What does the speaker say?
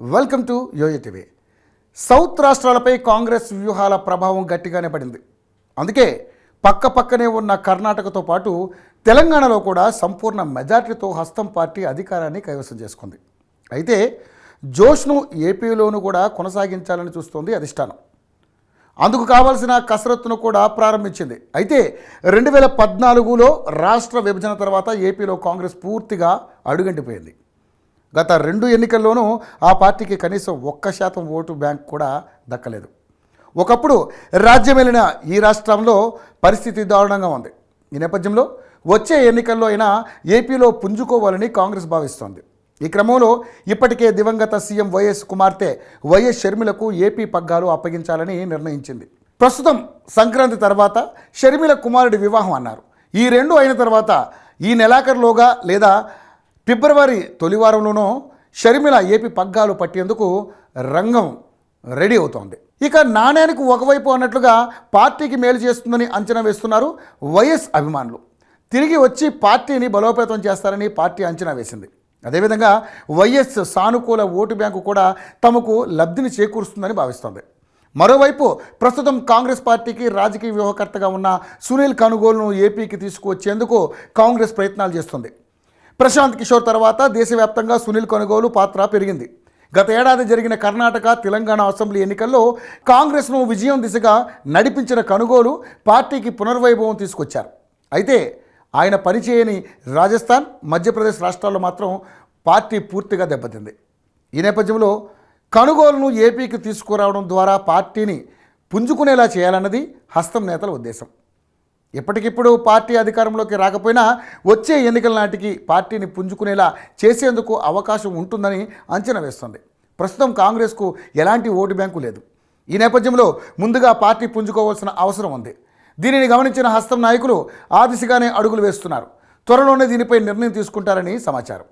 Welcome to YoYo TV. South రాష్ట్రాలపై కాంగ్రెస్ వ్యూహాల ప్రభావం గట్టిగానే పడింది. అందుకే పక్కనే ఉన్న కర్ణాటకతో పాటు తెలంగాణలో కూడా సంపూర్ణ మెజార్టీతో హస్తం పార్టీ అధికారాన్ని కైవసం చేసుకుంది. అయితే జోష్ను ఏపీలోనూ కూడా కొనసాగించాలని చూస్తోంది అధిష్టానం. అందుకు కావాల్సిన కసరత్తును కూడా ప్రారంభించింది. అయితే 2014లో రాష్ట్ర విభజన తర్వాత ఏపీలో కాంగ్రెస్ పూర్తిగా అడుగంటిపోయింది. గత 2 ఎన్నికల్లోనూ ఆ పార్టీకి కనీసం 1% ఓటు బ్యాంక్ కూడా దక్కలేదు. ఒకప్పుడు రాజ్యమేలిన ఈ రాష్ట్రంలో పరిస్థితి దారుణంగా ఉంది. ఈ నేపథ్యంలో వచ్చే ఎన్నికల్లో అయినా ఏపీలో పుంజుకోవాలని కాంగ్రెస్ భావిస్తోంది. ఈ క్రమంలో ఇప్పటికే దివంగత సీఎం వైఎస్ కుమార్తె వైఎస్ షర్మిలకు ఏపీ పగ్గాలు అప్పగించాలని నిర్ణయించింది. ప్రస్తుతం సంక్రాంతి తర్వాత షర్మిల కుమారుడి వివాహం అన్నారు. ఈ రెండు అయిన తర్వాత ఈ నెలాఖరులోగా లేదా ఫిబ్రవరి తొలివారంలోనూ షర్మిల ఏపీ పగ్గాలు పట్టేందుకు రంగం రెడీ అవుతోంది. ఇక నాణ్యానికి ఒకవైపు అన్నట్లుగా పార్టీకి మేలు చేస్తుందని అంచనా వేస్తున్నారు వైఎస్ అభిమానులు. తిరిగి వచ్చి పార్టీని బలోపేతం చేస్తారని పార్టీ అంచనా వేసింది. అదేవిధంగా వైఎస్ సానుకూల ఓటు బ్యాంకు కూడా తమకు లబ్ధిని చేకూరుస్తుందని భావిస్తోంది. మరోవైపు ప్రస్తుతం కాంగ్రెస్ పార్టీకి రాజకీయ వ్యూహకర్తగా ఉన్న సునీల్ కనుగోలును ఏపీకి తీసుకువచ్చేందుకు కాంగ్రెస్ ప్రయత్నాలు చేస్తుంది. ప్రశాంత్ కిషోర్ తర్వాత దేశవ్యాప్తంగా సునీల్ కనుగోలు పాత్ర పెరిగింది. గత ఏడాది జరిగిన కర్ణాటక, తెలంగాణ అసెంబ్లీ ఎన్నికల్లో కాంగ్రెస్ను విజయం దిశగా నడిపించిన కనుగోలు పార్టీకి పునర్వైభవం తీసుకొచ్చారు. అయితే ఆయన పనిచేయని రాజస్థాన్, మధ్యప్రదేశ్ రాష్ట్రాల్లో మాత్రం పార్టీ పూర్తిగా దెబ్బతింది. ఈ నేపథ్యంలో కనుగోలును ఏపీకి తీసుకురావడం ద్వారా పార్టీని పుంజుకునేలా చేయాలన్నది హస్తం నేతల ఉద్దేశం. ఇప్పటికిప్పుడు పార్టీ అధికారంలోకి రాకపోయినా వచ్చే ఎన్నికల నాటికి పార్టీని పుంజుకునేలా చేసేందుకు అవకాశం ఉంటుందని అంచనా వేస్తుంది. ప్రస్తుతం కాంగ్రెస్కు ఎలాంటి ఓటు బ్యాంకు లేదు. ఈ నేపథ్యంలో ముందుగా పార్టీ పుంజుకోవాల్సిన అవసరం ఉంది. దీనిని గమనించిన హస్తం నాయకులు ఆ దిశగానే అడుగులు వేస్తున్నారు. త్వరలోనే దీనిపై నిర్ణయం తీసుకుంటారని సమాచారం.